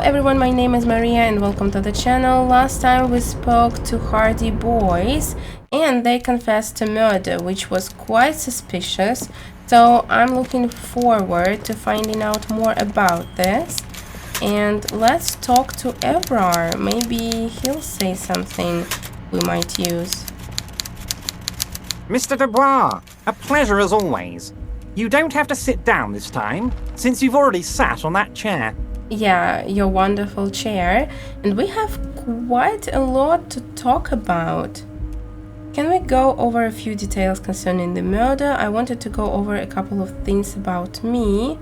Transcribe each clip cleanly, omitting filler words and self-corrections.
everyone, my name is Maria and welcome to the channel. Last time we spoke to Hardy boys and they confessed to murder, which was quite suspicious. So I'm looking forward to finding out more about this. And let's talk to Evrart. Maybe he'll say something we might use. Mr. Dubois, a pleasure as always. You don't have to sit down this time, since you've already sat on that chair. Yeah, your wonderful chair. And we have quite a lot to talk about. Can we go over a few details concerning the murder? I wanted to go over a couple of things about me.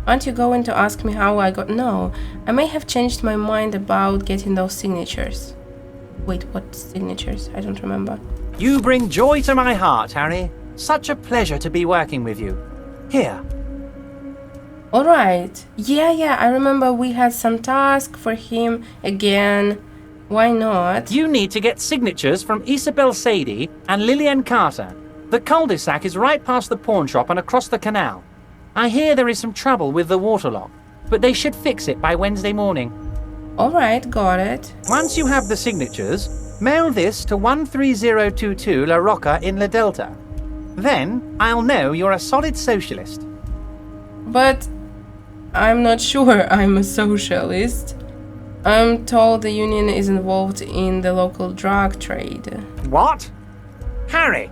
Aren't you going to ask me how I got... No, I may have changed my mind about getting those signatures. Wait, what signatures? I don't remember. You bring joy to my heart, Harry. Such a pleasure to be working with you. Here. Alright. Yeah, I remember we had some task for him again. Why not? You need to get signatures from Isabel Sadie and Lillian Carter. The cul-de-sac is right past the pawn shop and across the canal. I hear there is some trouble with the water lock, but they should fix it by Wednesday morning. Alright, got it. Once you have the signatures, mail this to 13022 La Rocca in La Delta. Then I'll know you're a solid socialist. But I'm not sure I'm a socialist. I'm told the union is involved in the local drug trade. What? Harry,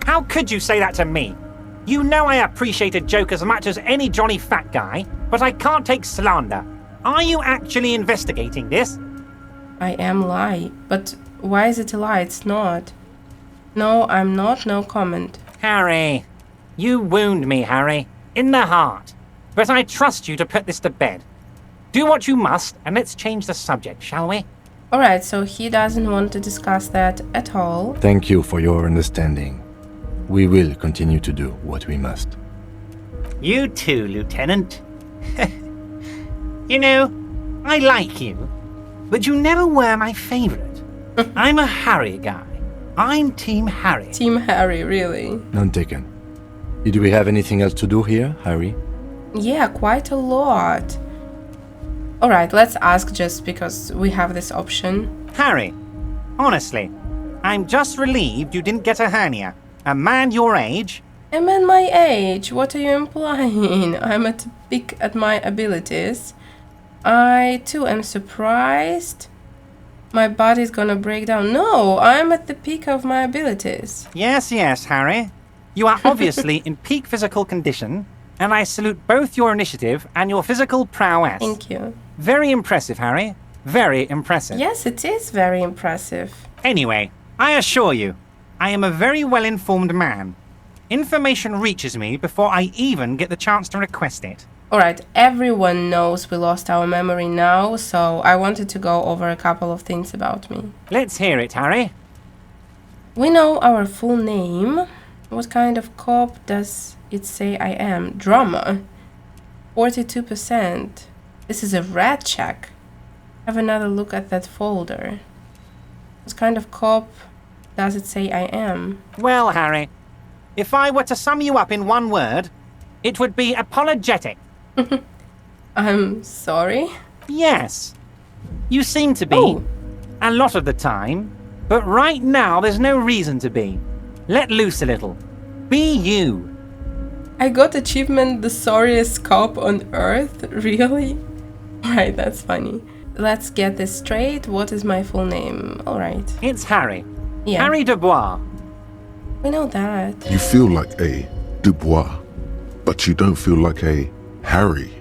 how could you say that to me? You know I appreciate a joke as much as any Johnny Fat Guy, but I can't take slander. Are you actually investigating this? I am lie. But why is it a lie? It's not. No, I'm not. No comment. Harry, you wound me, Harry, in the heart. But I trust you to put this to bed. Do what you must, and let's change the subject, shall we? Alright, so he doesn't want to discuss that at all. Thank you for your understanding. We will continue to do what we must. You too, Lieutenant. You know, I like you, but you never were my favorite. I'm a Harry guy. I'm Team Harry. Team Harry, really? None taken. Did we have anything else to do here, Harry? Yeah, quite a lot. Alright, let's ask just because we have this option. Harry, honestly, I'm just relieved you didn't get a hernia. A man your age... A man my age? What are you implying? I'm at the peak at my abilities. I too am surprised. My body's gonna break down. No, I'm at the peak of my abilities. Yes, Harry. You are obviously in peak physical condition, and I salute both your initiative and your physical prowess. Thank you. Very impressive, Harry. Very impressive. Yes, it is very impressive. Anyway, I assure you, I am a very well-informed man. Information reaches me before I even get the chance to request it. Alright, everyone knows we lost our memory now, so I wanted to go over a couple of things about me. Let's hear it, Harry. We know our full name. What kind of cop does it say I am? Drummer. 42%. This is a red check. Have another look at that folder. What kind of cop does it say I am? Well, Harry, if I were to sum you up in one word, it would be apologetic. I'm sorry? Yes. You seem to be. Oh. A lot of the time. But right now, there's no reason to be. Let loose a little. Be you. I got achievement the sorriest cop on earth? Really? Alright, that's funny. Let's get this straight. What is my full name? Alright. It's Harry. Yeah. Harry Dubois. We know that. You feel like a Dubois, but you don't feel like a Harry.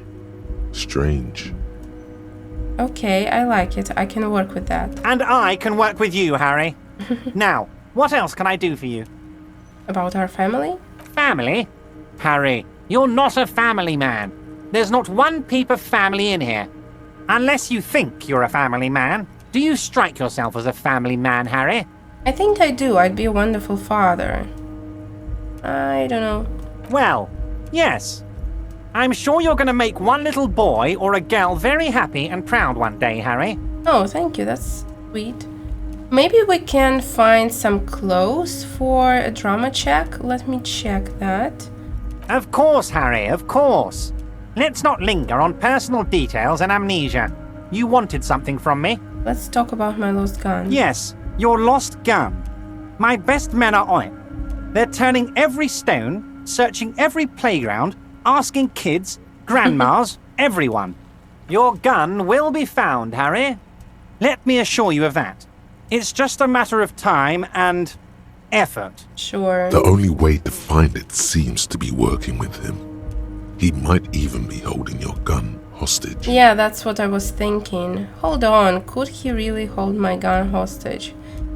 Strange. Okay, I like it. I can work with that. And I can work with you, Harry. Now, what else can I do for you? About our family? Family? Harry, you're not a family man. There's not one peep of family in here. Unless you think you're a family man. Do you strike yourself as a family man, Harry? I think I do. I'd be a wonderful father. I don't know. Well, yes. I'm sure you're going to make one little boy or a girl very happy and proud one day, Harry. Oh, thank you. That's sweet. Maybe we can find some clothes for a drama check. Let me check that. Of course, Harry, of course. Let's not linger on personal details and amnesia. You wanted something from me. Let's talk about my lost gun. Yes, your lost gun. My best men are on it. They're turning every stone, searching every playground, asking kids, grandmas, everyone. Your gun will be found, Harry. Let me assure you of that. It's just a matter of time and effort. Sure. The only way to find it seems to be working with him. He might even be holding your gun hostage. Yeah, that's what I was thinking. Hold on, could he really hold my gun hostage?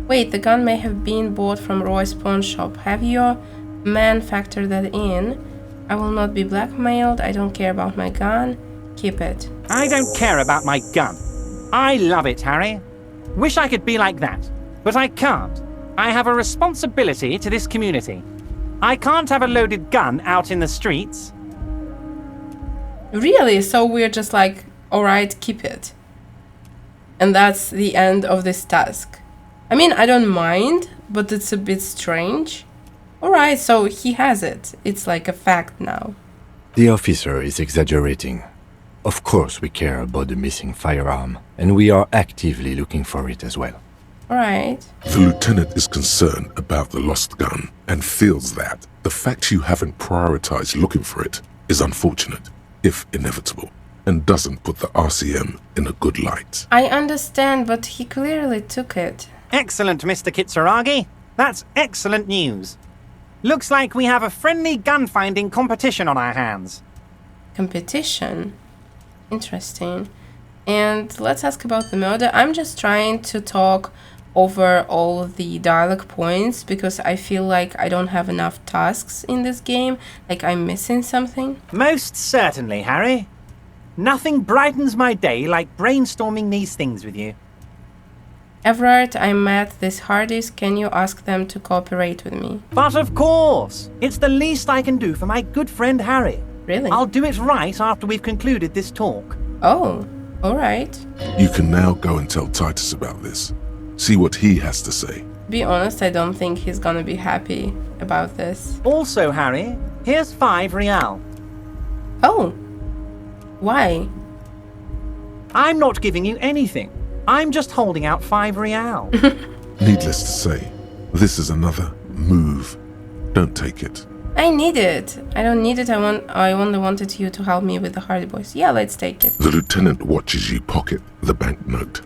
Wait, the gun may have been bought from Roy's pawn shop. Have your man factored that in? I will not be blackmailed. I don't care about my gun. Keep it. I don't care about my gun. I love it, Harry. Wish I could be like that, but I can't. I have a responsibility to this community. I can't have a loaded gun out in the streets. Really? So we're just like, alright, keep it. And that's the end of this task. I mean, I don't mind, but it's a bit strange. Alright, so he has it. It's like a fact now. The officer is exaggerating. Of course we care about the missing firearm, and we are actively looking for it as well. Alright. The lieutenant is concerned about the lost gun and feels that the fact you haven't prioritized looking for it is unfortunate, if inevitable, and doesn't put the RCM in a good light. I understand, but he clearly took it. Excellent, Mr. Kitsuragi. That's excellent news. Looks like we have a friendly gun-finding competition on our hands. Competition? Interesting. And let's ask about the murder. I'm just trying to talk over all the dialogue points because I feel like I don't have enough tasks in this game. Like I'm missing something. Most certainly, Harry. Nothing brightens my day like brainstorming these things with you. Evrart, I met this Hardys. Can you ask them to cooperate with me? But of course! It's the least I can do for my good friend Harry. Really? I'll do it right after we've concluded this talk. Oh, alright. You can now go and tell Titus about this. See what he has to say. Be honest, I don't think he's gonna be happy about this. Also, Harry, here's 5 real. Oh! Why? I'm not giving you anything. I'm just holding out 5 real. Needless to say, this is another move. Don't take it. I need it. I don't need it. I only wanted you to help me with the Hardy Boys. Yeah, let's take it. The lieutenant watches you pocket the banknote.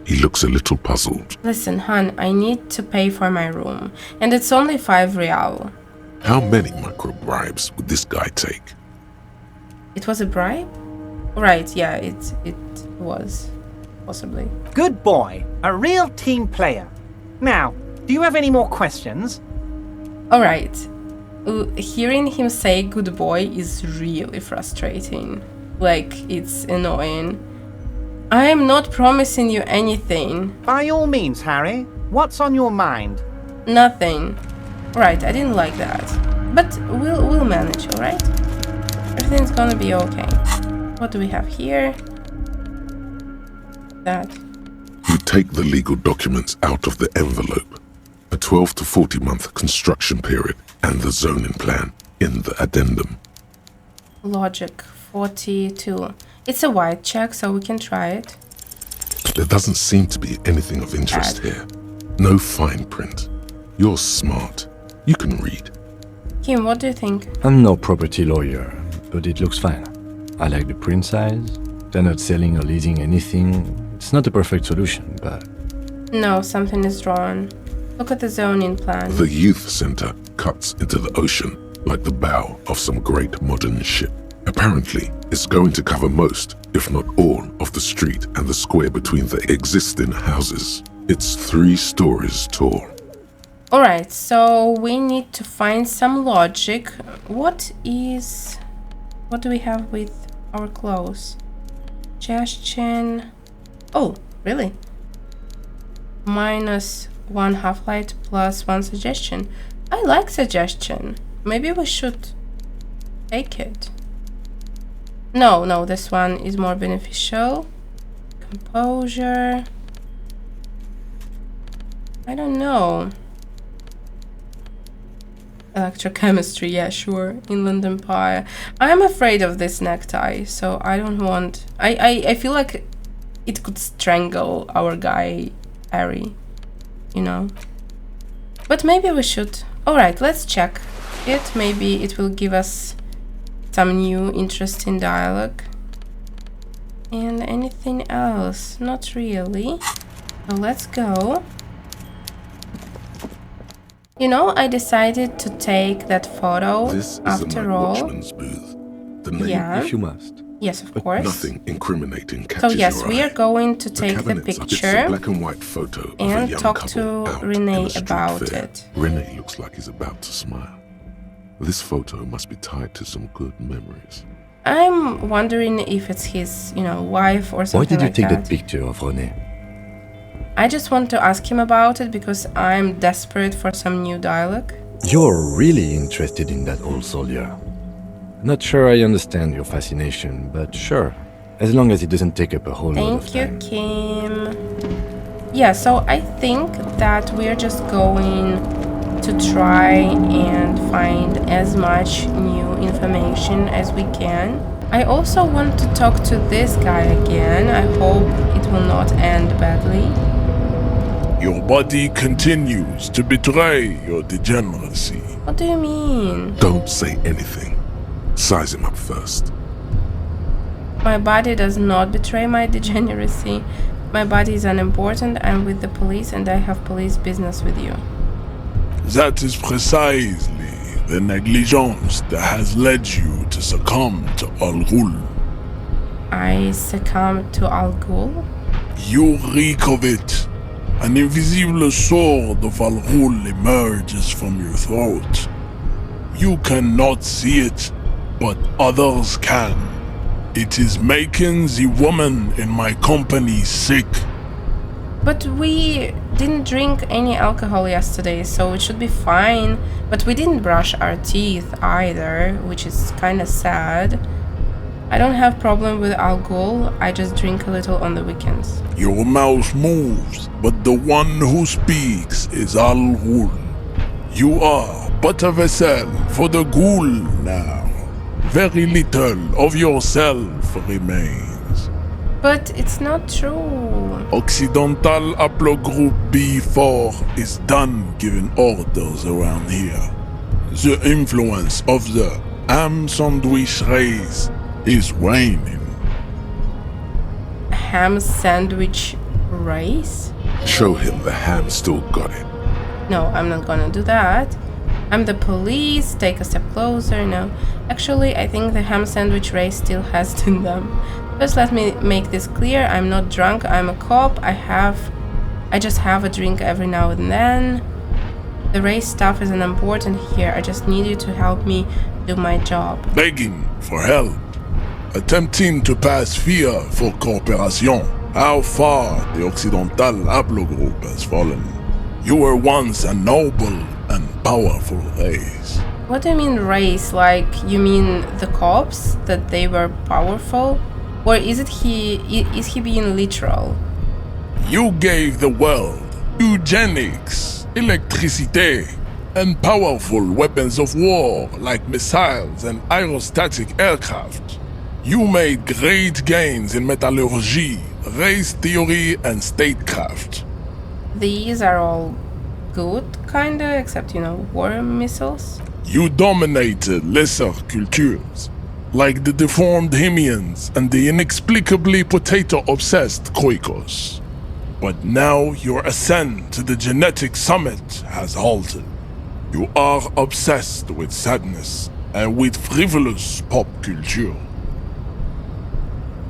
He looks a little puzzled. Listen, hon, I need to pay for my room. And it's only 5 real. How many micro bribes would this guy take? It was a bribe? Right, yeah, it was. Possibly. Good boy. A real team player. Now, do you have any more questions? Alright. Hearing him say good boy is really frustrating. Like, it's annoying. I am not promising you anything. By all means, Harry. What's on your mind? Nothing. Right, I didn't like that. But we'll manage, alright? Everything's gonna be okay. What do we have here? That. You take the legal documents out of the envelope. A 12 to 40 month construction period and the zoning plan in the addendum. Logic 42. It's a white check, so we can try it. There doesn't seem to be anything of interest here. No fine print. You're smart. You can read. Kim, what do you think? I'm no property lawyer, but it looks fine. I like the print size. They're not selling or leasing anything. It's not a perfect solution, but... No, something is wrong. Look at the zoning plan. The youth center cuts into the ocean like the bow of some great modern ship. Apparently, it's going to cover most, if not all, of the street and the square between the existing houses. It's 3 stories tall. Alright, so we need to find some logic. What do we have with our clothes? Suggestion. Oh, really? -1 half-light plus 1 suggestion. I like suggestion. Maybe we should take it. No, this one is more beneficial. Composure. I don't know. Electrochemistry, yeah, sure. Inland Empire. I'm afraid of this necktie, so I don't want... I feel like it could strangle our guy, Harry, you know. But maybe we should. Alright, let's check it. Maybe it will give us some new interesting dialogue. And anything else? Not really. So let's go. You know, I decided to take that photo This is after the night all. watchman's booth. The name, Yeah. If you must. Yes, of course. nothing incriminating So catches yes, your we eye. are going to The take the cabinet's it's a picture black and white photo of a and young talk couple to out in Renee a street about fair. it. Renee looks like he's about to smile. This photo must be tied to some good memories. I'm wondering if it's his, you know, wife or Why something did you like take that. that picture of René? I just want to ask him about it because I'm desperate for some new dialogue. You're really interested in that old soldier. Not sure I understand your fascination, but sure. As long as it doesn't take up a whole lot of Thank you, time. Kim. Yeah, so I think that we're just going to try and find as much new information as we can. I also want to talk to this guy again. I hope it will not end badly. Your body continues to betray your degeneracy. What do you mean? Don't say anything. Size him up first. My body does not betray my degeneracy. My body is unimportant. I'm with the police and I have police business with you. That is precisely the negligence that has led you to succumb to Al Ghul. I succumb to Al Ghul. You reek of it. An invisible sword of Al Ghul emerges from your throat. You cannot see it, but others can. It is making the woman in my company sick. But we didn't drink any alcohol yesterday, so it should be fine. But we didn't brush our teeth either, which is kind of sad. I don't have problem with Al Ghul, I just drink a little on the weekends. Your mouth moves, but the one who speaks is Al Ghul. You are but a vessel for the Ghul now. Very little of yourself remains. But it's not true. Occidental Haplogroup B4 is done giving orders around here. The influence of the ham sandwich race is waning. Ham sandwich race? Show him the ham still got it. No, I'm not gonna do that. I'm the police, take a step closer, no. Actually, I think the ham sandwich race still has it in them. Just let me make this clear, I'm not drunk, I'm a cop, I just have a drink every now and then. The race stuff isn't important here, I just need you to help me do my job. Begging for help. Attempting to pass fear for cooperation. How far the Occidental Haplogroup has fallen. You were once a noble and powerful race. What do you mean race? Like, you mean the cops? That they were powerful? Or is he being literal? You gave the world eugenics, electricity, and powerful weapons of war like missiles and aerostatic aircraft. You made great gains in metallurgy, race theory, and statecraft. These are all good, kinda, except, you know, war missiles. You dominated lesser cultures, like the deformed Hemians and the inexplicably potato-obsessed Khoikos. But now your ascent to the genetic summit has halted. You are obsessed with sadness and with frivolous pop culture.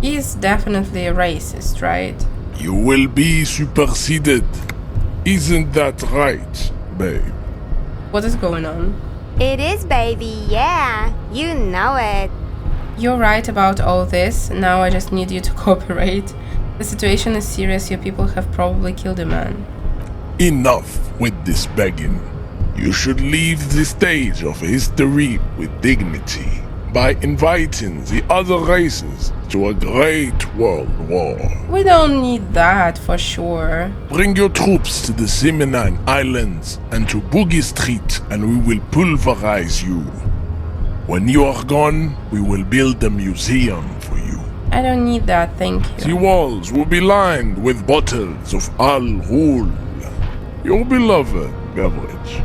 He's definitely a racist, right? You will be superseded. Isn't that right, babe? What is going on? It is, baby, yeah. You know it. You're right about all this, now I just need you to cooperate. The situation is serious, your people have probably killed a man. Enough with this begging. You should leave the stage of history with dignity by inviting the other races to a great world war. We don't need that, for sure. Bring your troops to the Simonine Islands and to Boogie Street and we will pulverize you. When you are gone, we will build a museum for you. I don't need that, thank The you. walls will be lined with bottles of Al-Ghul, your beloved beverage.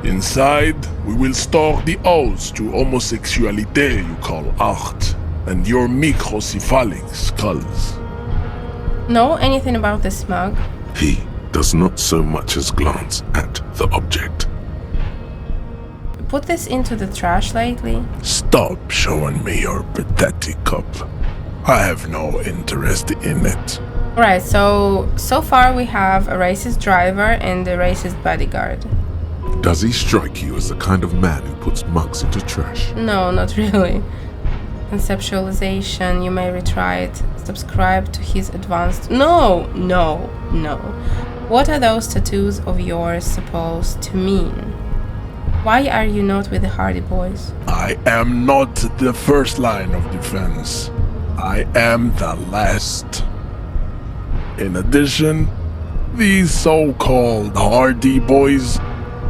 Inside, we will store the odes to homosexuality you call art, and your microcephalic skulls. Know anything about this mug? He does not so much as glance at the object. Put this into the trash lately? Stop showing me your pathetic cup. I have no interest in it. Right, so far we have a racist driver and a racist bodyguard. Does he strike you as the kind of man who puts mugs into trash? No, not really. Conceptualization, you may retry it. Subscribe to his advanced... No. What are those tattoos of yours supposed to mean? Why are you not with the Hardy Boys? I am not the first line of defense. I am the last. In addition, these so-called Hardy Boys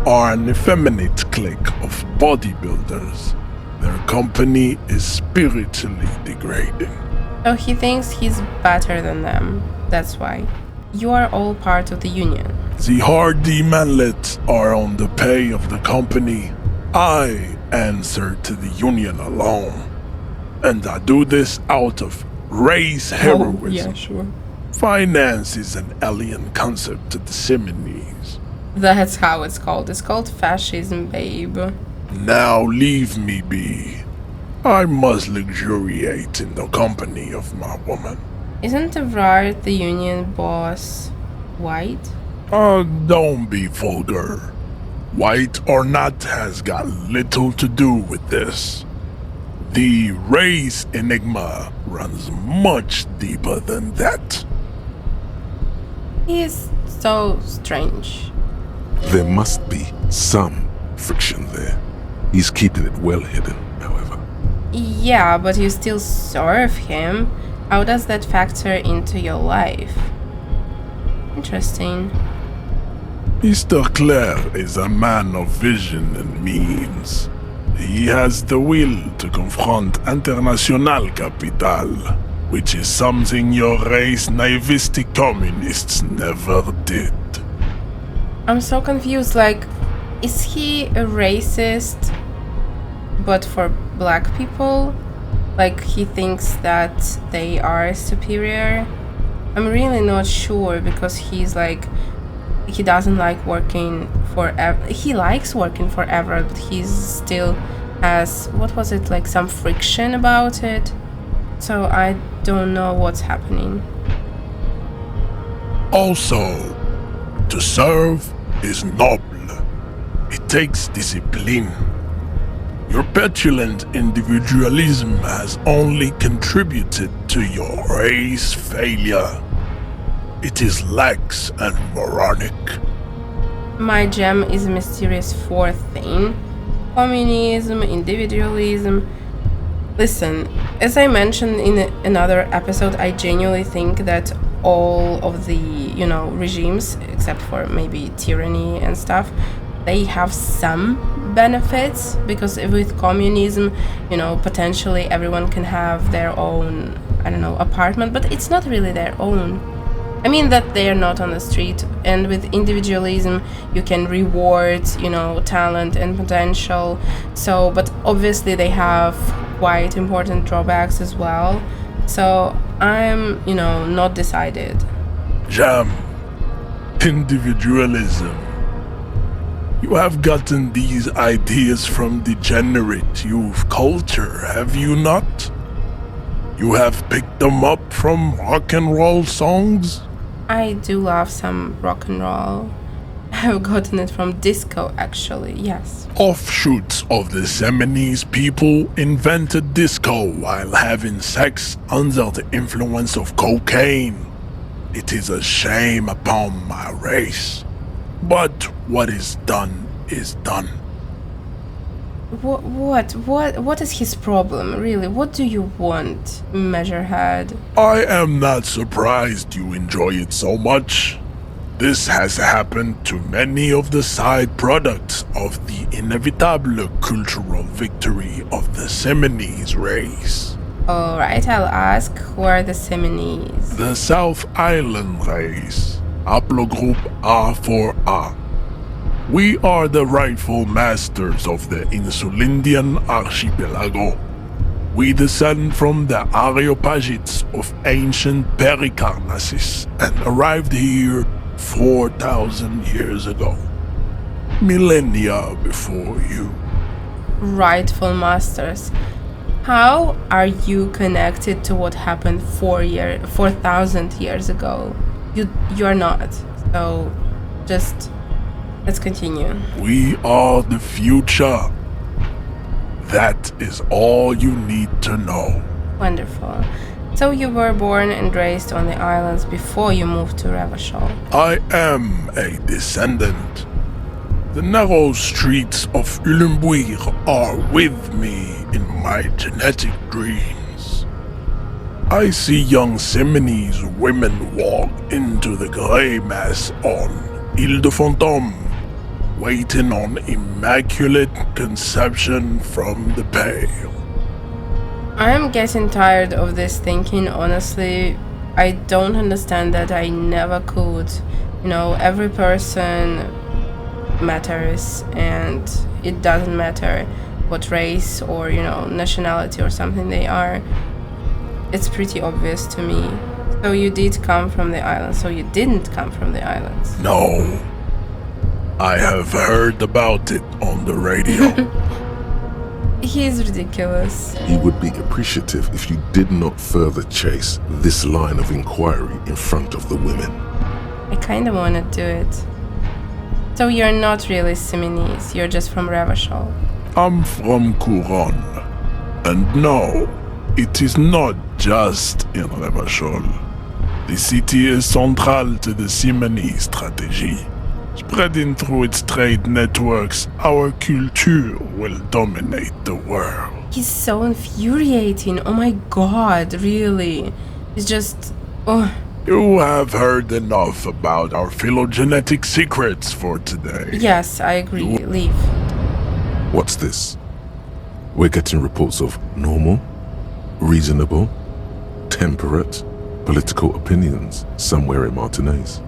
are an effeminate clique of bodybuilders. Their company is spiritually degrading. So he thinks he's better than them. That's why. You are all part of the union. The Hardy manlets are on the pay of the company. I answer to the union alone. And I do this out of race heroism. Oh, yeah, sure. Finance is an alien concept to the Seminoles. That's how it's called. It's called fascism, babe. Now leave me be. I must luxuriate in the company of my woman. Isn't Evrart the union boss white? Don't be vulgar. White or not has got little to do with this. The race enigma runs much deeper than that. He is so strange. There must be some friction there. He's keeping it well hidden, however. Yeah, but you still serve him. How does that factor into your life? Interesting. Mr. Clare is a man of vision and means. He has the will to confront international capital, which is something your race naivistic communists never did. I'm so confused, like, is he a racist, but for black people? Like, he thinks that they are superior? I'm really not sure, because he's like, he doesn't like working forever. He likes working forever, but he's still has, what was it, like some friction about it? So I don't know what's happening. Also, to serve is noble. It takes discipline. Your petulant individualism has only contributed to your race failure. It is lax and moronic. My gem is a mysterious fourth thing. Communism, individualism. Listen, as I mentioned in another episode, I genuinely think that all of the, regimes, except for maybe tyranny and stuff, they have some benefits, because with communism, potentially everyone can have their own, apartment, but it's not really their own. I mean that they are not on the street, and with individualism you can reward, talent and potential. So, but obviously they have quite important drawbacks as well. So I'm, not decided. Jam. Individualism. You have gotten these ideas from degenerate youth culture, have you not? You have picked them up from rock and roll songs? I do love some rock and roll. I've gotten it from disco, actually, yes. Offshoots of the Seminoles people invented disco while having sex under the influence of cocaine. It is a shame upon my race. But what is done is done. What is his problem, really? What do you want, Measurehead? I am not surprised you enjoy it so much. This has happened to many of the side products of the inevitable cultural victory of the Seminoles race. Alright, I'll ask, who are the Simonees? The South Island race, haplogroup A4A. We are the rightful masters of the Insulindian archipelago. We descend from the Areopagites of ancient Pericarnassus and arrived here 4,000 years ago. Millennia before you. Rightful masters. How are you connected to what happened 4,000 years ago? You're not. So, just let's continue. We are the future. That is all you need to know. Wonderful. So you were born and raised on the islands before you moved to Revachol. I am a descendant. The narrow streets of Ulimbuir are with me in my genetic dreams. I see young Simonese women walk into the grey mass on Ile de Fantôme, waiting on immaculate conception from the pale. I am getting tired of this thinking, honestly. I don't understand that. I never could. Every person matters, and it doesn't matter what race or nationality or something they are. It's pretty obvious to me. So you did come from the islands. So you didn't come from the islands. No. I have heard about it on the radio. He's ridiculous. He would be appreciative if you did not further chase this line of inquiry in front of the women. I kinda wanna do it. So you're not really Simonese, you're just from Revachol. I'm from Couronne. And no, it is not just in Revachol. The city is central to the Simonese strategy. Spreading through its trade networks, our culture will dominate the world. He's so infuriating. Oh my god, really. He's just... Oh. You have heard enough about our phylogenetic secrets for today. Yes, I agree. Leave. What's this? We're getting reports of normal, reasonable, temperate, political opinions somewhere in Martinaise.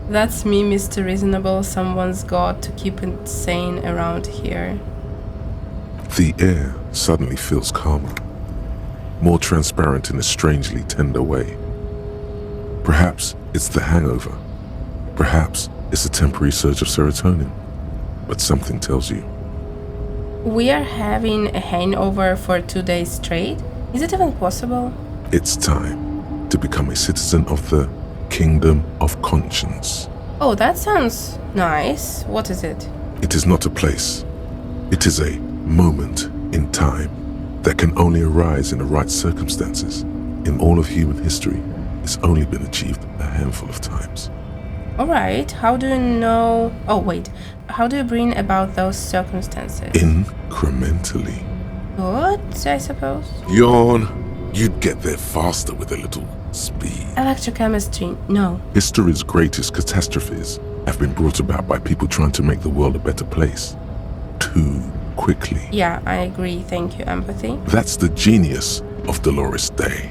That's me, Mr. Reasonable. Someone's got to keep it sane around here. The air suddenly feels calmer, more transparent in a strangely tender way. Perhaps it's the hangover. Perhaps it's a temporary surge of serotonin. But something tells you. We are having a hangover for 2 days straight? Is it even possible? It's time to become a citizen of the Kingdom of Conscience. Oh, that sounds nice. What is it? It is not a place. It is a moment in time that can only arise in the right circumstances. In all of human history, it's only been achieved a handful of times. Alright, how do you know... Oh, wait. How do you bring about those circumstances? Incrementally. Good, I suppose. Yawn. You'd get there faster with a little speed. Electrochemistry, no. History's greatest catastrophes have been brought about by people trying to make the world a better place. Too quickly. Yeah, I agree. Thank you, empathy. That's the genius of Dolores Day.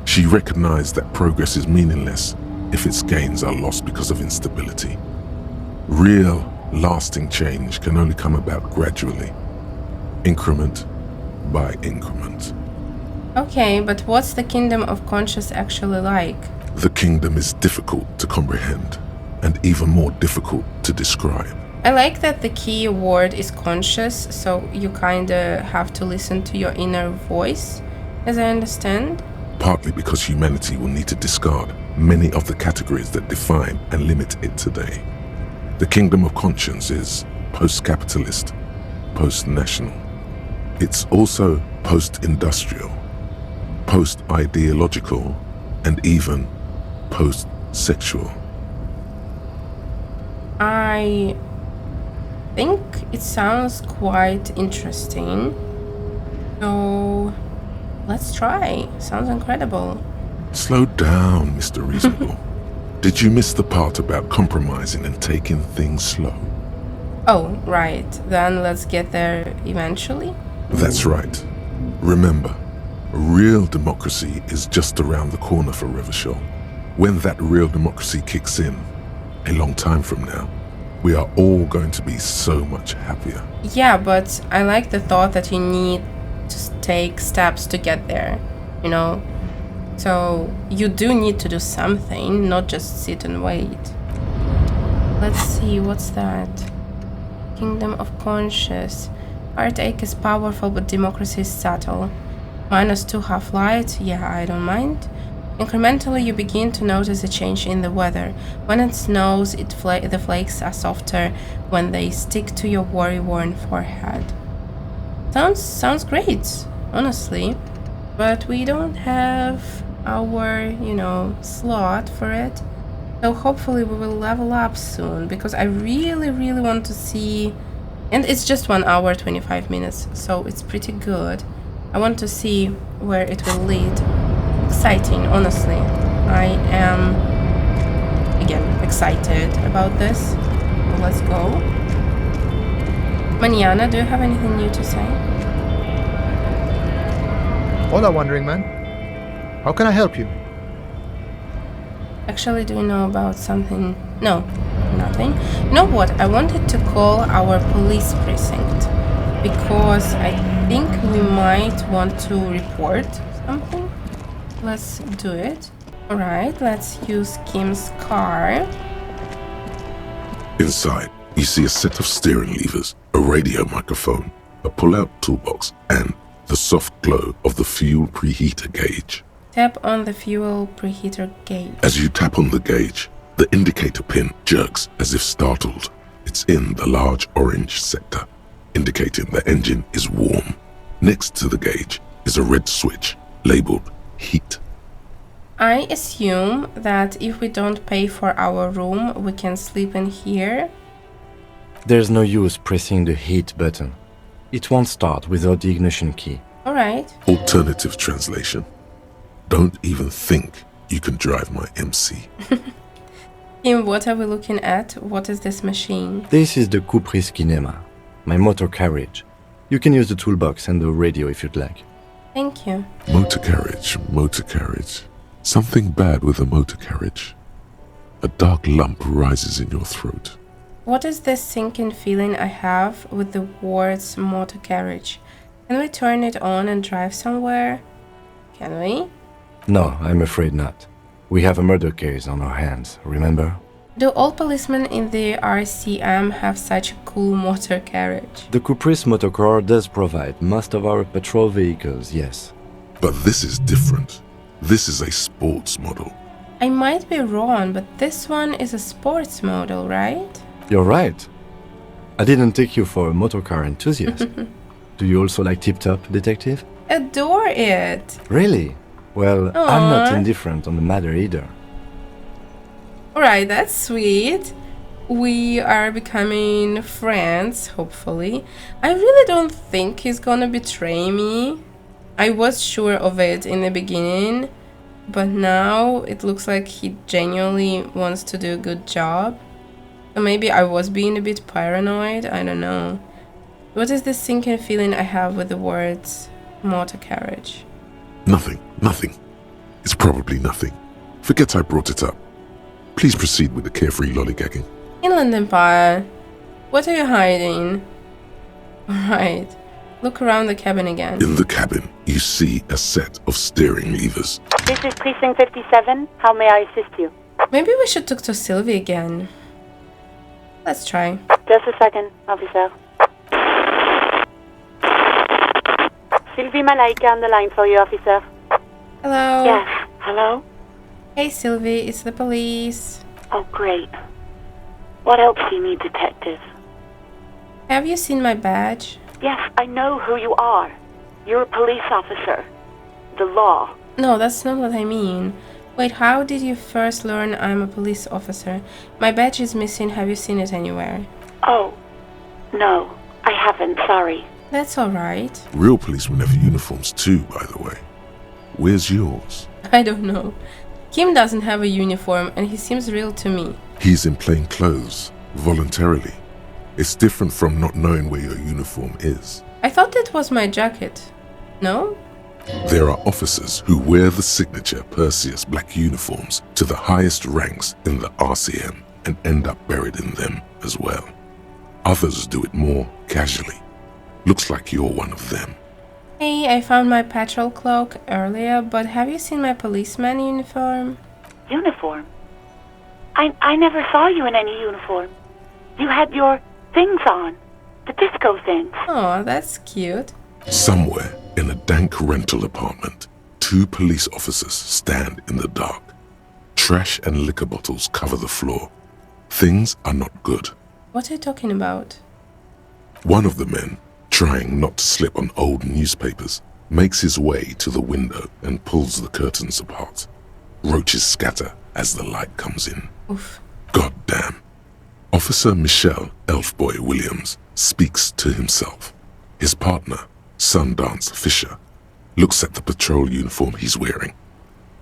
She recognized that progress is meaningless if its gains are lost because of instability. Real, lasting change can only come about gradually, increment by increment. Okay, but what's the Kingdom of Conscience actually like? The kingdom is difficult to comprehend, and even more difficult to describe. I like that the key word is conscious, so you kinda have to listen to your inner voice, as I understand. Partly because humanity will need to discard many of the categories that define and limit it today. The Kingdom of Conscience is post-capitalist, post-national. It's also post-industrial, post-ideological, and even post-sexual. I think it sounds quite interesting. So, let's try. Sounds incredible. Slow down, Mr. Reasonable. Did you miss the part about compromising and taking things slow? Oh, right. Then let's get there eventually. That's right. Remember, real democracy is just around the corner for Revachol. When that real democracy kicks in, a long time from now, we are all going to be so much happier. Yeah, but I like the thought that you need to take steps to get there, you know? So you do need to do something, not just sit and wait. Let's see, what's that? Kingdom of Conscious. Heartache is powerful, but democracy is subtle. -2 half-light, yeah, I don't mind. Incrementally, you begin to notice a change in the weather. When it snows, the flakes are softer when they stick to your worry-worn forehead. Sounds great, honestly. But we don't have our, slot for it. So hopefully we will level up soon, because I really, really want to see... And it's just 1 hour, 25 minutes, so it's pretty good. I want to see where it will lead. Exciting, honestly. I am, again, excited about this. So let's go. Maniana, do you have anything new to say? Hola, Wandering Man. How can I help you? Actually, do you know about something? No, nothing. You know what? I wanted to call our police precinct because I think we might want to report something. Let's do it. Alright, let's use Kim's car. Inside, you see a set of steering levers, a radio microphone, a pull-out toolbox, and the soft glow of the fuel preheater gauge. Tap on the fuel preheater gauge. As you tap on the gauge, the indicator pin jerks as if startled. It's in the large orange sector, indicating the engine is warm. Next to the gauge is a red switch labeled heat. I assume that if we don't pay for our room, we can sleep in here. There's no use pressing the heat button. It won't start without the ignition key. Alright. Alternative translation. Don't even think you can drive my MC. Kim, what are we looking at? What is this machine? This is the Kupris Kinema, my motor carriage. You can use the toolbox and the radio if you'd like. Thank you. Motor carriage. Something bad with a motor carriage. A dark lump rises in your throat. What is this sinking feeling I have with the words motor carriage? Can we turn it on and drive somewhere? Can we? No, I'm afraid not. We have a murder case on our hands, remember? Do all policemen in the RCM have such a cool motor carriage? The Kupris motorcar does provide most of our patrol vehicles, yes. But this is different. This is a sports model. I might be wrong, but this one is a sports model, right? You're right. I didn't take you for a motorcar enthusiast. Do you also like Tip Top, Detective? Adore it! Really? Well, I'm not indifferent on the matter either. Alright, that's sweet. We are becoming friends, hopefully. I really don't think he's gonna betray me. I was sure of it in the beginning, but now it looks like he genuinely wants to do a good job. So maybe I was being a bit paranoid, I don't know. What is this sinking feeling I have with the words motor carriage? Nothing. It's probably nothing. Forget I brought it up. Please proceed with the carefree lollygagging. Inland Empire, what are you hiding? Alright, look around the cabin again. In the cabin, you see a set of steering levers. This is Precinct 57. How may I assist you? Maybe we should talk to Sylvie again. Let's try. Just a second, officer. Sylvie Malaika on the line for you, officer. Hello? Yes, hello? Hey Sylvie, it's the police. Oh, great. What else do you need, detective? Have you seen my badge? Yes, I know who you are. You're a police officer. The law. No, that's not what I mean. Wait, how did you first learn I'm a police officer? My badge is missing. Have you seen it anywhere? Oh, no, I haven't, sorry. That's alright. Real policemen have uniforms too, by the way. Where's yours? I don't know. Kim doesn't have a uniform and he seems real to me. He's in plain clothes, voluntarily. It's different from not knowing where your uniform is. I thought that was my jacket. No? There are officers who wear the signature Perseus black uniforms to the highest ranks in the RCM and end up buried in them as well. Others do it more casually. Looks like you're one of them. Hey, I found my patrol cloak earlier, but have you seen my policeman uniform? Uniform? I never saw you in any uniform. You had your things on. The disco things. Oh, that's cute. Somewhere in a dank rental apartment, 2 police officers stand in the dark. Trash and liquor bottles cover the floor. Things are not good. What are you talking about? One of the men, trying not to slip on old newspapers, makes his way to the window and pulls the curtains apart. Roaches scatter as the light comes in. Oof. God damn. Officer Michelle Elfboy Williams speaks to himself. His partner, Sundance Fisher, looks at the patrol uniform he's wearing,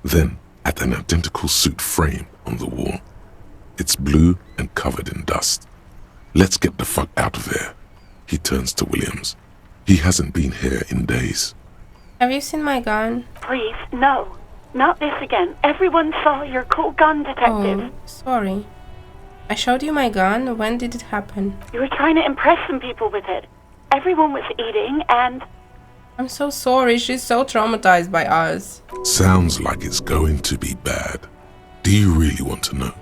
then at an identical suit frame on the wall. It's blue and covered in dust. Let's get the fuck out of here. He turns to Williams. He hasn't been here in days. Have you seen my gun? Please, no. Not this again. Everyone saw your cool gun, detective. Oh, sorry. I showed you my gun. When did it happen? You were trying to impress some people with it. Everyone was eating and... I'm so sorry. She's so traumatized by us. Sounds like it's going to be bad. Do you really want to know?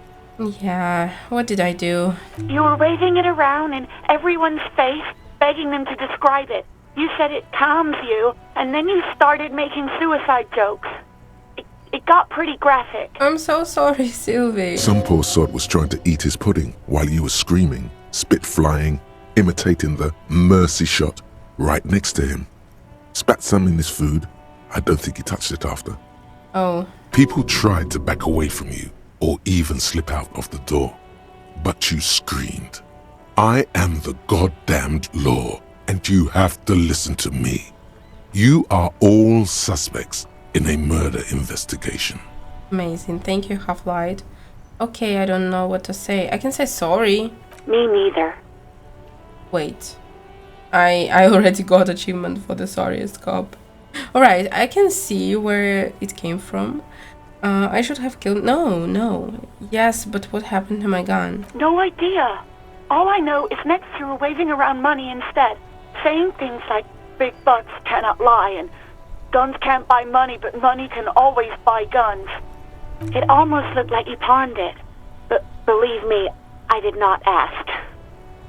Yeah, what did I do? You were waving it around in everyone's face, begging them to describe it. You said it calms you, and then you started making suicide jokes. It got pretty graphic. I'm so sorry, Sylvie. Some poor sod was trying to eat his pudding while you were screaming, spit flying, imitating the mercy shot right next to him. Spat some in his food. I don't think he touched it after. Oh. People tried to back away from you or even slip out of the door. But you screamed, I am the goddamned law and you have to listen to me. You are all suspects in a murder investigation. Amazing. Thank you, Half-Light. Okay, I don't know what to say. I can say sorry. Me neither. Wait. I already got achievement for the sorriest cop. Alright, I can see where it came from. I should have killed... No. Yes, but what happened to my gun? No idea. All I know is next you were waving around money instead, saying things like big bucks cannot lie and guns can't buy money, but money can always buy guns. It almost looked like you pawned it. But believe me, I did not ask.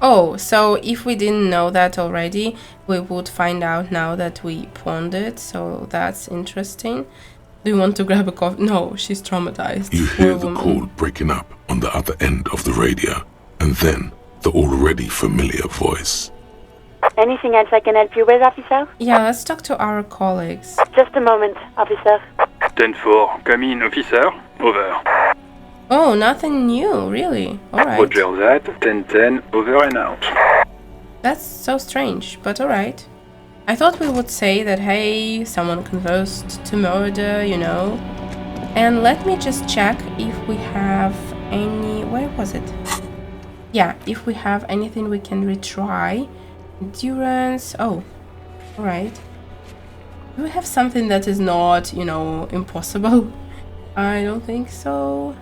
Oh, so if we didn't know that already, we would find out now that we pawned it, so that's interesting. Do you want to grab a coffee? No, she's traumatized. You hear the call breaking up on the other end of the radio, and then the already familiar voice. Anything else I can help you with, officer? Yeah, let's talk to our colleagues. Just a moment, officer. 10-4, come in, officer. Over. Oh, nothing new, really. Alright. Roger that. 10-10, over and out. That's so strange, but alright. I thought we would say that, hey, someone confessed to murder, you know. And let me just check if we have any... Where was it? Yeah, if we have anything we can retry. Endurance... Oh, alright. Do we have something that is not, you know, impossible? I don't think so.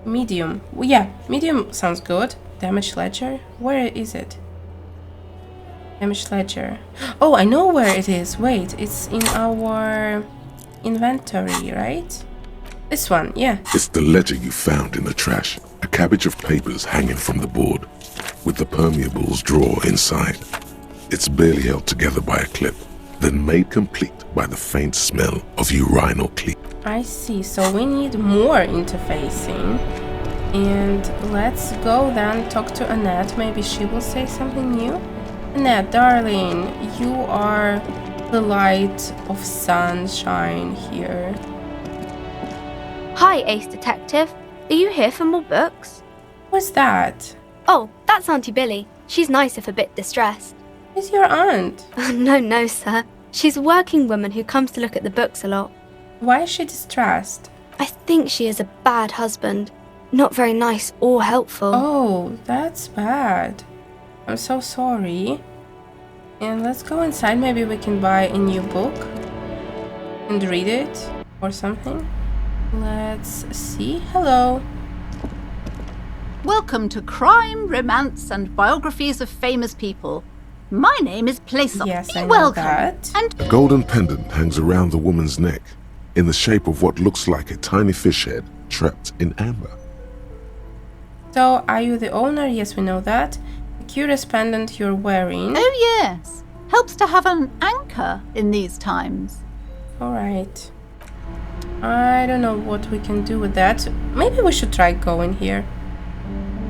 Medium. Well, yeah, medium sounds good. Damage ledger? Where is it? Damage ledger. Oh, I know where it is. Wait, it's in our inventory, right? This one, yeah. It's the ledger you found in the trash. A cabbage of papers hanging from the board, with the permeables drawer inside. It's barely held together by a clip, then made complete by the faint smell of urinal clean. I see, so we need more interfacing. And let's go then talk to Annette. Maybe she will say something new. Annette, darling, you are the light of sunshine here. Hi, Ace Detective. Are you here for more books? What's that? Oh, that's Auntie Billy. She's nice if a bit distressed. Who's your aunt? No, sir. She's a working woman who comes to look at the books a lot. Why is she distressed? I think she is a bad husband. Not very nice or helpful. Oh, that's bad. I'm so sorry. And let's go inside. Maybe we can buy a new book and read it or something. Let's see. Hello. Welcome to Crime, Romance, and Biographies of Famous People. My name is Placer. Yes, I know Welcome. that. And A golden pendant hangs around the woman's neck in the shape of what looks like a tiny fish head trapped in amber. So, are you the owner? Yes, we know that. The curious pendant you're wearing. oh yes, helps to have an anchor in these times. Alright. I don't know what we can do with that. Maybe we should try going here.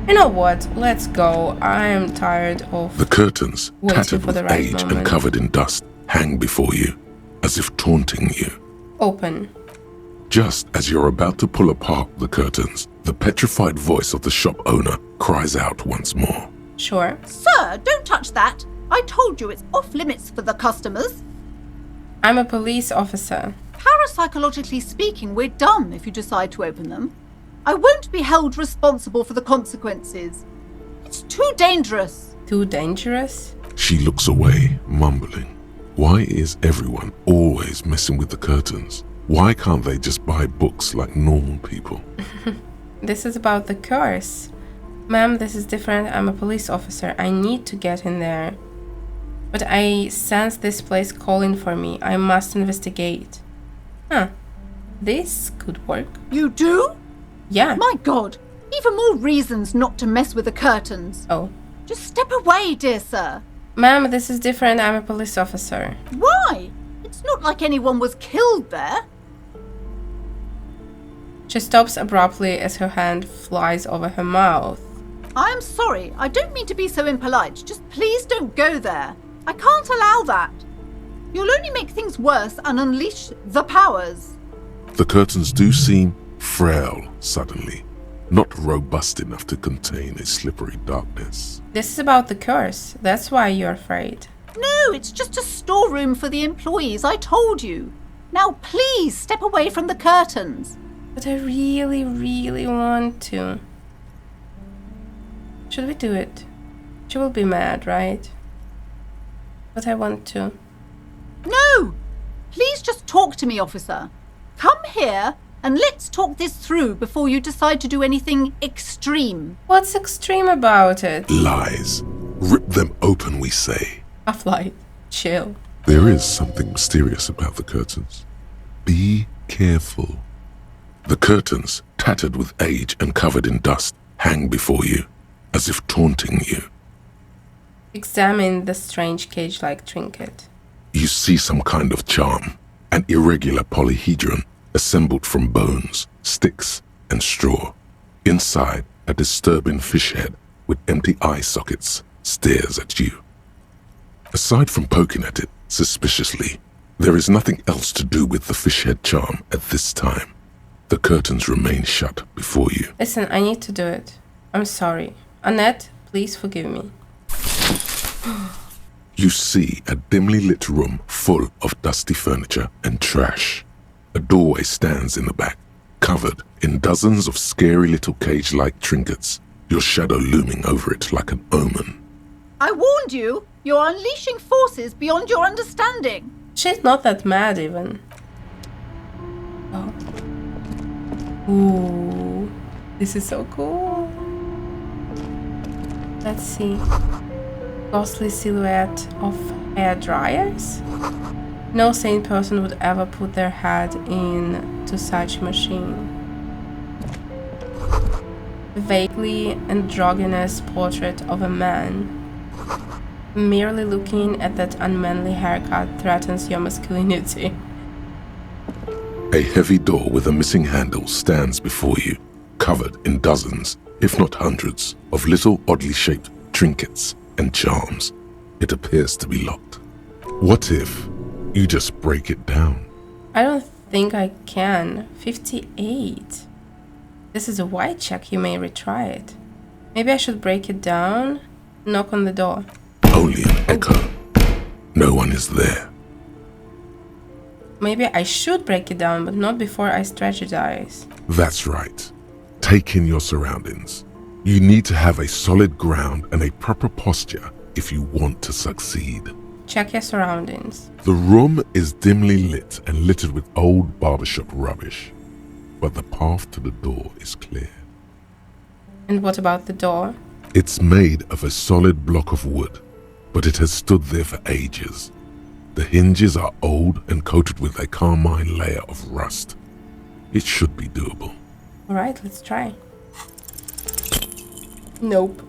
You know what? Let's go. I am tired of The curtains, waiting tattered for the with right age moment. and covered in dust, hang before you, as if taunting you. Open. Just as you're about to pull apart the curtains, the petrified voice of the shop owner cries out once more. Sure. Sir, don't touch that. I told you it's off limits for the customers. I'm a police officer. Parapsychologically speaking, we're dumb if you decide to open them. I won't be held responsible for the consequences. It's too dangerous. Too dangerous? She looks away, mumbling. Why is everyone always messing with the curtains? Why can't they just buy books like normal people? This is about the curse. Ma'am, this is different. I'm a police officer. I need to get in there. But I sense this place calling for me. I must investigate. Huh. This could work. You do? Yeah. My God, even more reasons not to mess with the curtains. Oh. Just step away, dear sir. Ma'am, this is different. I'm a police officer. Why? It's not like anyone was killed there. She stops abruptly as her hand flies over her mouth. I am sorry, I don't mean to be so impolite. Just please don't go there. I can't allow that. You'll only make things worse and unleash the powers. The curtains do seem frail suddenly, not robust enough to contain a slippery darkness. This is about the curse. That's why you're afraid. No, it's just a storeroom for the employees, I told you. Now please step away from the curtains. But I really, really want to. Should we do it? She will be mad, right? But I want to. No! Please just talk to me, officer. Come here and let's talk this through before you decide to do anything extreme. What's extreme about it? Lies. Rip them open, we say. Half-Life. Chill. There is something mysterious about the curtains. Be careful. The curtains, tattered with age and covered in dust, hang before you, as if taunting you. Examine the strange cage-like trinket. You see some kind of charm, an irregular polyhedron assembled from bones, sticks, and straw. Inside, a disturbing fish head with empty eye sockets stares at you. Aside from poking at it suspiciously, there is nothing else to do with the fish head charm at this time. The curtains remain shut before you. Listen, I need to do it. I'm sorry. Annette, please forgive me. You see a dimly lit room full of dusty furniture and trash. A doorway stands in the back, covered in dozens of scary little cage-like trinkets, your shadow looming over it like an omen. I warned you, you're unleashing forces beyond your understanding. She's not that mad even. Oh. Ooh. This is so cool. Let's see. Ghostly silhouette of hair dryers? No sane person would ever put their head into such machine. Vaguely androgynous portrait of a man. Merely looking at that unmanly haircut threatens your masculinity. A heavy door with a missing handle stands before you, covered in dozens, if not hundreds, of little oddly shaped trinkets and charms. It appears to be locked. What if you just break it down? I don't think I can. 58. This is a white check. You may retry it. Maybe I should break it down. Knock on the door. Only an echo. No one is there. Maybe I should break it down, but not before I strategize. That's right. Take in your surroundings. You need to have a solid ground and a proper posture if you want to succeed. Check your surroundings. The room is dimly lit and littered with old barbershop rubbish, but the path to the door is clear. And what about the door? It's made of a solid block of wood, but it has stood there for ages. The hinges are old and coated with a carmine layer of rust. It should be doable. Alright, let's try. Nope.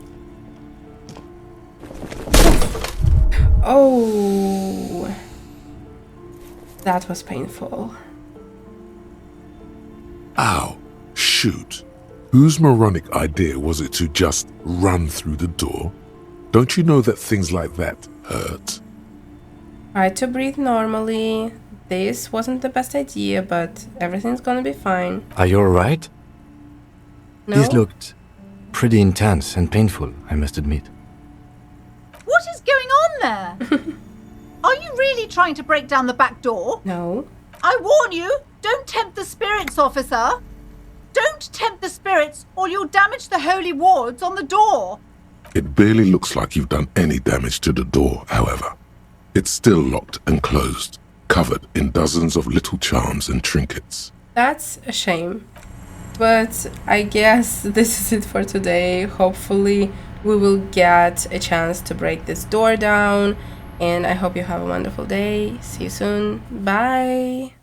Oh, that was painful. Ow, shoot. Whose moronic idea was it to just run through the door? Don't you know that things like that hurt? Try to breathe normally. This wasn't the best idea, but everything's gonna be fine. Are you alright? No? This looked pretty intense and painful, I must admit. What is going on there? Are you really trying to break down the back door? No. I warn you, don't tempt the spirits, officer. Don't tempt the spirits or you'll damage the holy wards on the door. It barely looks like you've done any damage to the door, however. It's still locked and closed, covered in dozens of little charms and trinkets. That's a shame. But I guess this is it for today. Hopefully we will get a chance to break this door down. And I hope you have a wonderful day. See you soon. Bye.